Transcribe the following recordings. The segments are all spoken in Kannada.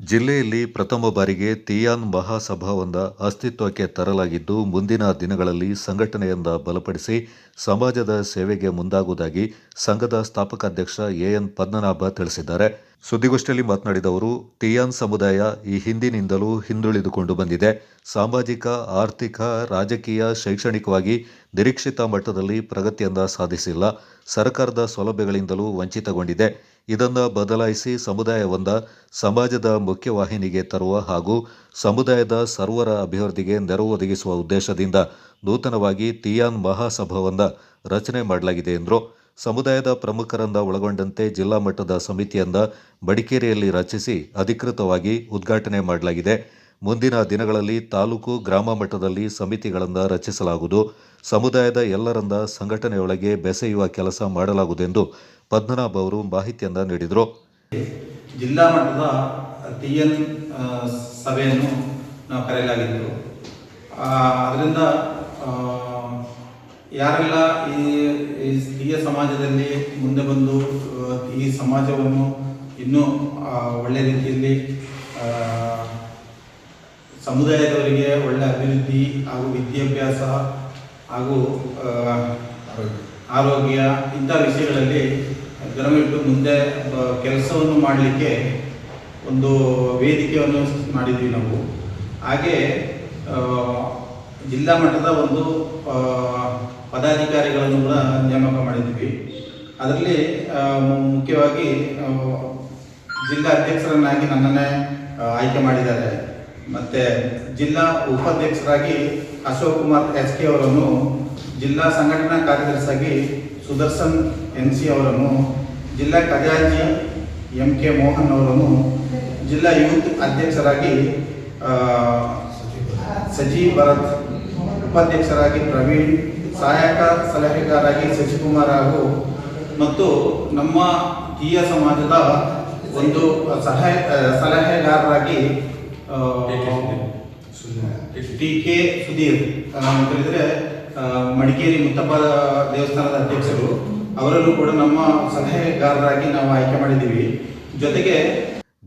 ಜಿಲ್ಲೆಯಲ್ಲಿ ಪ್ರಥಮ ಬಾರಿಗೆ ತೀಯಾನ್ ಮಹಾಸಭಾವೊಂದ ಅಸ್ತಿತ್ವಕ್ಕೆ ತರಲಾಗಿದ್ದು, ಮುಂದಿನ ದಿನಗಳಲ್ಲಿ ಸಂಘಟನೆಯೊಂದ ಬಲಪಡಿಸಿ ಸಮಾಜದ ಸೇವೆಗೆ ಮುಂದಾಗುವುದಾಗಿ ಸಂಘದ ಸ್ಥಾಪಕಾಧ್ಯಕ್ಷ ಎಎನ್ ಪದ್ಮನಾಭ ತಿಳಿಸಿದ್ದಾರೆ. ಸುದ್ದಿಗೋಷ್ಠಿಯಲ್ಲಿ ಮಾತನಾಡಿದ ಅವರು, ತೀಯಾನ್ ಸಮುದಾಯ ಈ ಹಿಂದಿನಿಂದಲೂ ಹಿಂದುಳಿದುಕೊಂಡು ಬಂದಿದೆ. ಸಾಮಾಜಿಕ, ಆರ್ಥಿಕ, ರಾಜಕೀಯ, ಶೈಕ್ಷಣಿಕವಾಗಿ ನಿರೀಕ್ಷಿತ ಮಟ್ಟದಲ್ಲಿ ಪ್ರಗತಿಯನ್ನ ಸಾಧಿಸಿಲ್ಲ. ಸರ್ಕಾರದ ಸೌಲಭ್ಯಗಳಿಂದಲೂ ವಂಚಿತಗೊಂಡಿದೆ. ಇದನ್ನು ಬದಲಾಯಿಸಿ ಸಮುದಾಯವೊಂದ ಸಮಾಜದ ಮುಖ್ಯವಾಹಿನಿಗೆ ತರುವ ಹಾಗೂ ಸಮುದಾಯದ ಸರ್ವರ ಅಭಿವೃದ್ಧಿಗೆ ನೆರವು ಒದಗಿಸುವ ಉದ್ದೇಶದಿಂದ ನೂತನವಾಗಿ ತೀಯಾನ್ ಮಹಾಸಭಾವೊಂದ ರಚನೆ ಮಾಡಲಾಗಿದೆ ಎಂದರು. ಸಮುದಾಯದ ಪ್ರಮುಖರನ್ನ ಒಳಗೊಂಡಂತೆ ಜಿಲ್ಲಾ ಮಟ್ಟದ ಸಮಿತಿಯನ್ನ ಮಡಿಕೇರಿಯಲ್ಲಿ ರಚಿಸಿ ಅಧಿಕೃತವಾಗಿ ಉದ್ಘಾಟನೆ ಮಾಡಲಾಗಿದೆ. ಮುಂದಿನ ದಿನಗಳಲ್ಲಿ ತಾಲೂಕು, ಗ್ರಾಮ ಮಟ್ಟದಲ್ಲಿ ಸಮಿತಿಗಳನ್ನು ರಚಿಸಲಾಗುವುದು. ಸಮುದಾಯದ ಎಲ್ಲರನ್ನ ಸಂಘಟನೆಯೊಳಗೆ ಬೆಸೆಯುವ ಕೆಲಸ ಮಾಡಲಾಗುವುದೆಂದು ಪದ್ಮನಾಭ ಅವರು ಮಾಹಿತಿಯನ್ನ ನೀಡಿದರು. ಜಿಲ್ಲಾ ಮಟ್ಟದ ತೀಯನ್ ಸಭೆಯನ್ನು ನಾವು ಕರೆಯಲಾಗಿತ್ತು. ಅದರಿಂದ ಯಾರೆಲ್ಲ ಈ ತೀಯ ಸಮಾಜದಲ್ಲಿ ಮುಂದೆ ಬಂದು ಈ ಸಮಾಜವನ್ನು ಇನ್ನೂ ಒಳ್ಳೆ ರೀತಿಯಲ್ಲಿ ಸಮುದಾಯದವರಿಗೆ ಒಳ್ಳೆ ಅಭಿವೃದ್ಧಿ ಹಾಗೂ ವಿದ್ಯಾಭ್ಯಾಸ ಹಾಗೂ ಆರೋಗ್ಯ ಇಂಥ ವಿಷಯಗಳಲ್ಲಿ ಗಮನವಿಟ್ಟು ಮುಂದೆ ಕೆಲಸವನ್ನು ಮಾಡಲಿಕ್ಕೆ ಒಂದು ವೇದಿಕೆಯನ್ನು ಮಾಡಿದ್ವಿ ನಾವು. ಹಾಗೆ ಜಿಲ್ಲಾ ಮಟ್ಟದ ಒಂದು ಪದಾಧಿಕಾರಿಗಳನ್ನು ಕೂಡ ನೇಮಕ ಮಾಡಿದ್ವಿ. ಅದರಲ್ಲಿ ಮುಖ್ಯವಾಗಿ ಜಿಲ್ಲಾ ಅಧ್ಯಕ್ಷರನ್ನಾಗಿ ನನ್ನನ್ನೇ ಆಯ್ಕೆ ಮಾಡಿದ್ದಾರೆ. ಮತ್ತು ಜಿಲ್ಲಾ ಉಪಾಧ್ಯಕ್ಷರಾಗಿ ಅಶೋಕ್ ಕುಮಾರ್ SK ಅವರನ್ನು, ಜಿಲ್ಲಾ ಸಂಘಟನಾ ಕಾರ್ಯದರ್ಶಿಯಾಗಿ ಸುದರ್ಶನ್ NC ಅವರನ್ನು, ಜಿಲ್ಲಾ ಖಜಾಂಚಿ MK ಮೋಹನ್ ಅವರನ್ನು, ಜಿಲ್ಲಾ ಯೂತ್ ಅಧ್ಯಕ್ಷರಾಗಿ ಸಜಿ ಭರತ್, ಉಪಾಧ್ಯಕ್ಷರಾಗಿ ಪ್ರವೀಣ್, ಸಹಾಯಕ ಸಲಹೆಗಾರಾಗಿ ಶಶಿಕುಮಾರ್ ಹಾಗೂ ಮತ್ತು ನಮ್ಮ ತೀಯ ಸಮಾಜದ ಒಂದು ಸಲಹೆಗಾರರಾಗಿ TK ಸುಧೀರ್ ಅಂತ ಹೇಳಿದರೆ ಮಡಿಕೇರಿ ಮುತ್ತಪ್ಪ ದೇವಸ್ಥಾನದ ಅಧ್ಯಕ್ಷರು, ಅವರನ್ನು ಕೂಡ ನಮ್ಮ ಸಲಹೆಗಾರರಾಗಿ ನಾವು ಆಯ್ಕೆ ಮಾಡಿದ್ದೀವಿ. ಜೊತೆಗೆ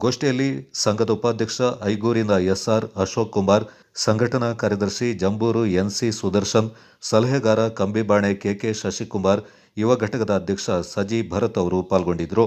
ಗೋಷ್ಠಿಯಲ್ಲಿ ಸಂಘದ ಉಪಾಧ್ಯಕ್ಷ ಐಗೂರಿನ SR ಅಶೋಕ್ ಕುಮಾರ್, ಸಂಘಟನಾ ಕಾರ್ಯದರ್ಶಿ ಜಂಬೂರು NC ಸುದರ್ಶನ್, ಸಲಹೆಗಾರ ಕಂಬಿಬಾಣೆ KK ಶಶಿಕುಮಾರ್, ಯುವ ಘಟಕದ ಅಧ್ಯಕ್ಷ ಸಜಿ ಭರತ್ ಅವರು ಪಾಲ್ಗೊಂಡಿದ್ದರು.